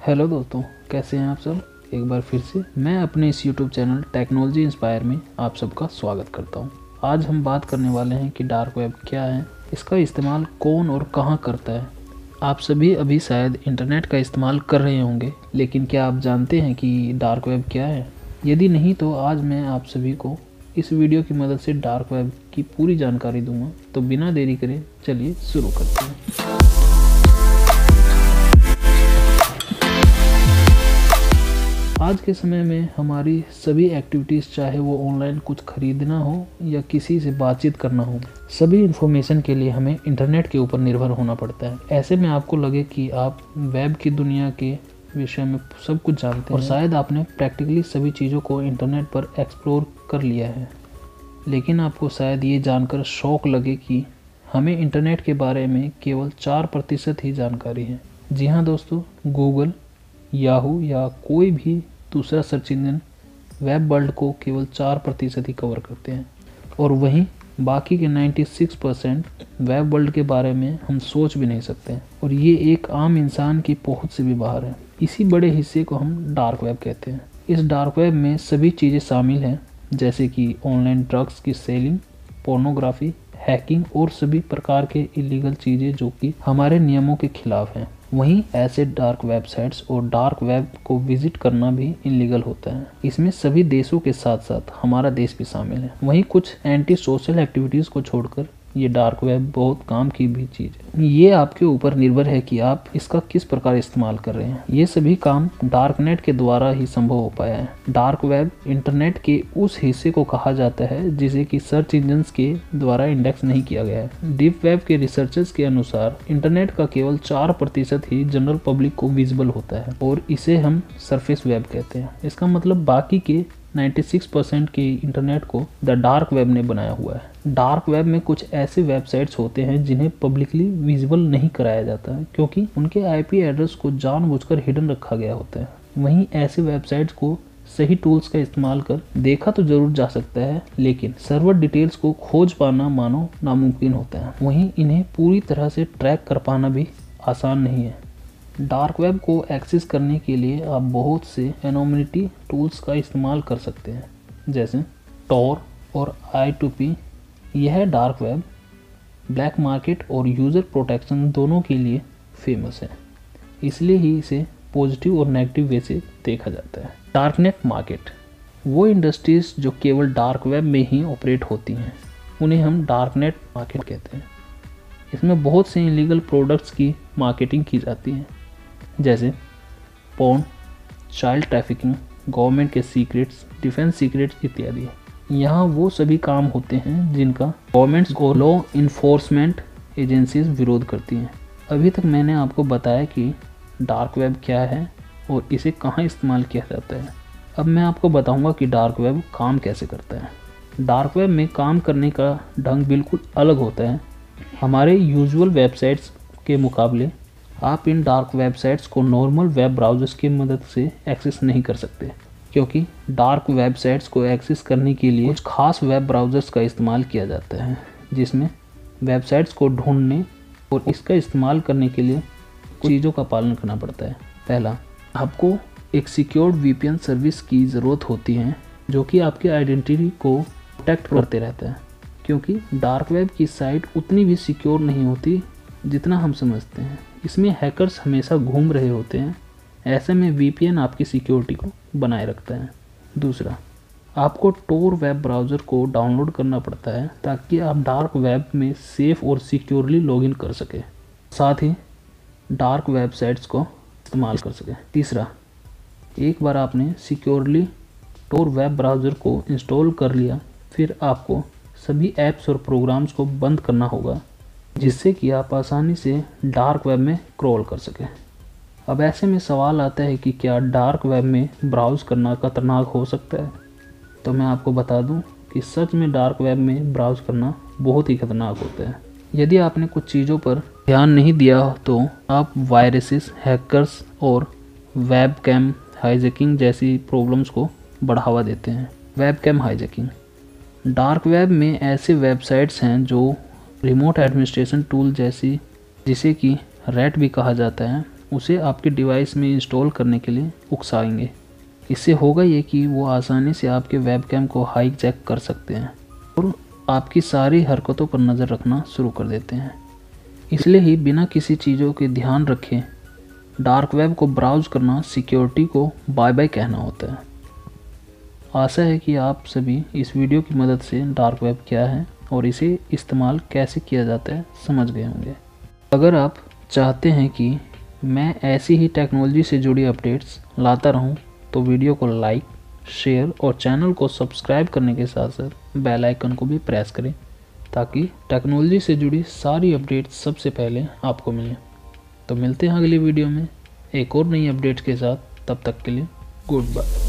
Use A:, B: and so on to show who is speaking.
A: Hello दोस्तों, कैसे हैं आप सब। एक बार फिर से मैं अपने इस YouTube चैनल टेक्नोलॉजी इंस्पायर में आप सबका स्वागत करता हूं। आज हम बात करने वाले हैं कि डार्क वेब क्या है, इसका इस्तेमाल कौन और कहां करता है। आप सभी अभी शायद इंटरनेट का इस्तेमाल कर रहे होंगे, लेकिन क्या आप जानते हैं कि डार्क वेब क्या है? यदि नहीं तो आज मैं आप सभी को इस वीडियो की मदद से डार्क वेब की पूरी जानकारी दूंगा। तो बिना देरी करे चलिए शुरू करते हैं। आज के समय में हमारी सभी एक्टिविटीज़, चाहे वो ऑनलाइन कुछ खरीदना हो या किसी से बातचीत करना हो, सभी इन्फॉर्मेशन के लिए हमें इंटरनेट के ऊपर निर्भर होना पड़ता है। ऐसे में आपको लगे कि आप वेब की दुनिया के विषय में सब कुछ जानते हैं और शायद आपने प्रैक्टिकली सभी चीज़ों को इंटरनेट पर एक्सप्लोर कर लिया है, लेकिन आपको शायद ये जानकर शौक लगे कि हमें इंटरनेट के बारे में केवल 4% ही जानकारी है। जी हाँ दोस्तों, गूगल, याहू या कोई भी दूसरा सर्च इंजन वेब वर्ल्ड को केवल 4% ही कवर करते हैं, और वहीं बाकी के 96% वेब वर्ल्ड के बारे में हम सोच भी नहीं सकते हैं, और ये एक आम इंसान की पहुंच से भी बाहर है। इसी बड़े हिस्से को हम डार्क वेब कहते हैं। इस डार्क वेब में सभी चीज़ें शामिल हैं, जैसे कि ऑनलाइन ड्रग्स की सेलिंग, पोर्नोग्राफी, हैकिंग और सभी प्रकार के इलीगल चीज़ें जो कि हमारे नियमों के खिलाफ हैं। वहीं ऐसे डार्क वेबसाइट्स और डार्क वेब को विजिट करना भी इलीगल होता है। इसमें सभी देशों के साथ साथ हमारा देश भी शामिल है। वहीं कुछ एंटी सोशल एक्टिविटीज़ को छोड़कर ये डार्क वेब बहुत काम की भी चीज़ है। ये आपके ऊपर निर्भर है कि आप इसका किस प्रकार इस्तेमाल कर रहे हैं। ये सभी काम डार्क नेट के द्वारा ही संभव हो पाया है। डार्क वेब इंटरनेट के उस हिस्से को कहा जाता है जिसे कि सर्च इंजन्स के द्वारा इंडेक्स नहीं किया गया है। डीप वेब के रिसर्चर्स के अनुसार इंटरनेट का केवल 4% ही जनरल पब्लिक को विजिबल होता है, और इसे हम सरफेस वेब कहते हैं। इसका मतलब बाकी के 96% के इंटरनेट को द डार्क वेब ने बनाया हुआ है। डार्क वेब में कुछ ऐसे वेबसाइट्स होते हैं जिन्हें पब्लिकली विजिबल नहीं कराया जाता है, क्योंकि उनके आईपी एड्रेस को जानबूझकर हिडन रखा गया होता है। वहीं ऐसे वेबसाइट्स को सही टूल्स का इस्तेमाल कर देखा तो जरूर जा सकता है, लेकिन सर्वर डिटेल्स को खोज पाना मानो नामुमकिन होता है। वहीं इन्हें पूरी तरह से ट्रैक कर पाना भी आसान नहीं है। डार्क वेब को एक्सेस करने के लिए आप बहुत से एनोनिमिटी टूल्स का इस्तेमाल कर सकते हैं, जैसे टॉर और I2P। यह डार्क वेब ब्लैक मार्केट और यूज़र प्रोटेक्शन दोनों के लिए फेमस है, इसलिए ही इसे पॉजिटिव और नेगेटिव वे से देखा जाता है। डार्कनेट मार्केट, वो इंडस्ट्रीज जो केवल डार्क वेब में ही ऑपरेट होती हैं, उन्हें हम डार्कनेट मार्केट कहते हैं। इसमें बहुत से इलीगल प्रोडक्ट्स की मार्केटिंग की जाती है, जैसे पोर्न, चाइल्ड ट्रैफिकिंग, गवर्नमेंट के सीक्रेट्स, डिफेंस सीक्रेट्स इत्यादि। यहाँ वो सभी काम होते हैं जिनका गवर्नमेंट्स और लॉ इन्फोर्समेंट एजेंसीज विरोध करती हैं। अभी तक मैंने आपको बताया कि डार्क वेब क्या है और इसे कहाँ इस्तेमाल किया जाता है। अब मैं आपको बताऊँगा कि डार्क वेब काम कैसे करता है। डार्क वेब में काम करने का ढंग बिल्कुल अलग होता है। हमारे यूजुअल वेबसाइट्स के मुकाबले आप इन डार्क वेबसाइट्स को नॉर्मल वेब ब्राउज़र्स की मदद से एक्सेस नहीं कर सकते, क्योंकि डार्क वेबसाइट्स को एक्सेस करने के लिए कुछ खास वेब ब्राउज़र्स का इस्तेमाल किया जाता है, जिसमें वेबसाइट्स को ढूंढने और इसका इस्तेमाल करने के लिए कुछ चीज़ों का पालन करना पड़ता है। पहला, आपको एक सिक्योर्ड VPN सर्विस की ज़रूरत होती है, जो कि आपकी आइडेंटिटी को प्रोटेक्ट करते रहता है, क्योंकि डार्क वेब की साइट उतनी भी सिक्योर नहीं होती जितना हम समझते हैं। इसमें हैकर्स हमेशा घूम रहे होते हैं। ऐसे में VPN आपकी सिक्योरिटी को बनाए रखता है। दूसरा, आपको टोर वेब ब्राउज़र को डाउनलोड करना पड़ता है ताकि आप डार्क वेब में सेफ और सिक्योरली लॉगिन कर सकें, साथ ही डार्क वेबसाइट्स को इस्तेमाल कर सकें। तीसरा, एक बार आपने सिक्योरली टोर वेब ब्राउज़र को इंस्टॉल कर लिया, फिर आपको सभी ऐप्स और प्रोग्राम्स को बंद करना होगा, जिससे कि आप आसानी से डार्क वेब में क्रॉल कर सकें। अब ऐसे में सवाल आता है कि क्या डार्क वेब में ब्राउज़ करना खतरनाक हो सकता है? तो मैं आपको बता दूं कि सच में डार्क वेब में ब्राउज़ करना बहुत ही खतरनाक होता है। यदि आपने कुछ चीज़ों पर ध्यान नहीं दिया तो आप वायरसेस, हैकर्स और वेब कैम हाईजैकिंग जैसी प्रॉब्लम्स को बढ़ावा देते हैं। Webcam hijacking, dark web में ऐसे वेबसाइट्स हैं जो रिमोट एडमिनिस्ट्रेशन टूल जैसी, जिसे कि रैट भी कहा जाता है, उसे आपके डिवाइस में इंस्टॉल करने के लिए उकसाएंगे। इससे होगा ये कि वो आसानी से आपके वेबकैम को हाईजैक कर सकते हैं और आपकी सारी हरकतों पर नज़र रखना शुरू कर देते हैं। इसलिए ही बिना किसी चीज़ों के ध्यान रखे डार्क वेब को ब्राउज करना सिक्योरिटी को बाय बाय कहना होता है। आशा है कि आप सभी इस वीडियो की मदद से डार्क वेब क्या है और इसे इस्तेमाल कैसे किया जाता है समझ गए होंगे। अगर आप चाहते हैं कि मैं ऐसी ही टेक्नोलॉजी से जुड़ी अपडेट्स लाता रहूं, तो वीडियो को लाइक, शेयर और चैनल को सब्सक्राइब करने के साथ साथ बेल आइकन को भी प्रेस करें ताकि टेक्नोलॉजी से जुड़ी सारी अपडेट्स सबसे पहले आपको मिलें। तो मिलते हैं अगली वीडियो में एक और नई अपडेट्स के साथ। तब तक के लिए गुड बाय।